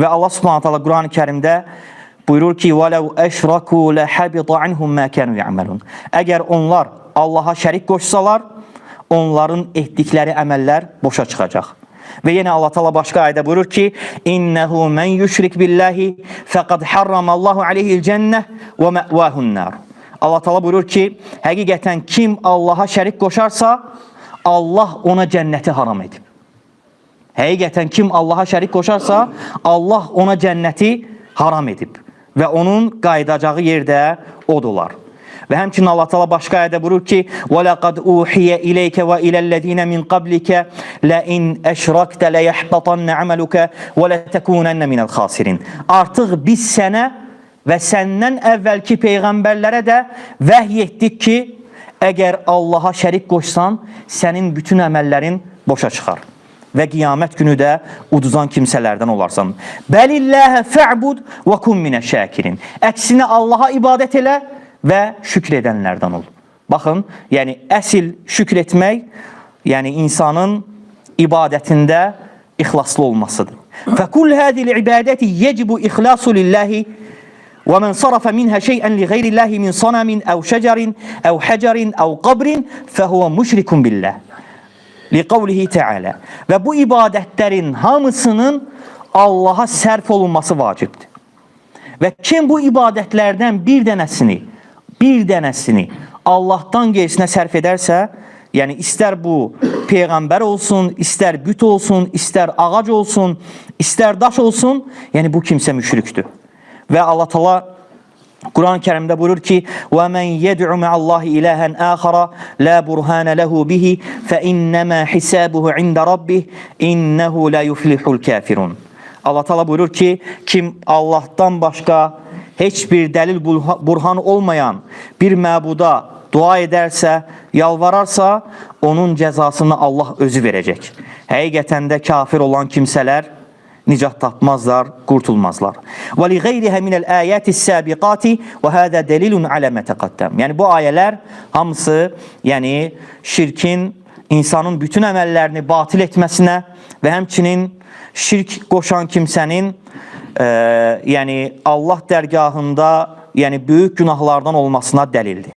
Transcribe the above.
Və Allah Subhanahu taala Quran-ı Kərimdə buyurur ki: "Vələv əşraku ləhəbita anhum ma kanu ya'malun." Əgər onlar Allaha şərik qoşsalar, onların etdikləri əməllər boşa çıxacaq. Və yenə Allah Taala başqa ayədə buyurur ki: "İnnehu men yushrik billahi faqad harramallahu aleyhi'l cenneh ve ma'vahu'n nar." Allah Taala buyurur ki, həqiqətən kim Allaha şərik qoşarsa, Allah ona cənnəti haram edib. Həqiqətən kim Allaha şərik qoşarsa, Allah ona cənnəti haram edib və onun qayıdacağı yerdə odular. Və həmçinin Allah Taala başqa ayədə buyurur ki: "Və laqad uhiya ileyke və ilellezina min qablika la in eşrakte la yahbatanna amaluka və la takunanna minel khasirin." Artıq biz sənə və səndən əvvəlki peyğəmbərlərə də vəhy etdik ki, əgər Allaha şərik qoşsan, sənin bütün əməllərin boşa çıxar və qiyamət günü də uduzan kimsələrdən olarsan. Bəlilləhə fə'bud və kun minəşşəkirin. Əksinə Allaha ibadət elə və şükr edənlərdən ol. Baxın, yəni əsl şükr etmək, yəni insanın ibadətində ixlaslı olmasıdır. Fəkull hədil ibadəti yecibu ixlasu lillahi və mən sarafa minhə şeyən li qeyrillahi min sanamin əv şəcərin əv həcərin əv qabrin fəhuvə müşrikun billah. Liqavlihi Teala. Və bu ibadətlərin hamısının Allaha sərf olunması vacibdir. Və kim bu ibadətlərdən bir dənəsini Allahdan qeyrisinə sərf edərsə, yəni istər bu peyğəmbər olsun, istər büt olsun, istər ağac olsun, istər daş olsun, yəni bu kimsə müşrikdir. Və Allah Taala Quran-ı Kərimdə buyurur ki: "Və men yed'u ma'allahi ilahan axara la burhana lehu bihi fe innema hisabuhu inde rabbih innehu la yuflihul kafirun." Allah Taala buyurur ki, kim Allah'tan başqa heç bir dəlil burhan olmayan bir məbuda dua edərsə, yalvararsa, onun cəzasını Allah özü verəcək. Həqiqətən də kafir olan kimsələr nicat tapmazlar, qurtulmazlar. Və li qeyriha minəl ayətis sabiqati və hada dalilun ala ma taqaddam. Yəni bu ayələr hamısı, yəni şirkin insanın bütün əməllərini batil etməsinə və həmçinin şirk qoşan kimsənin yəni Allah dərgahında yəni böyük günahlardan olmasına dəlildir.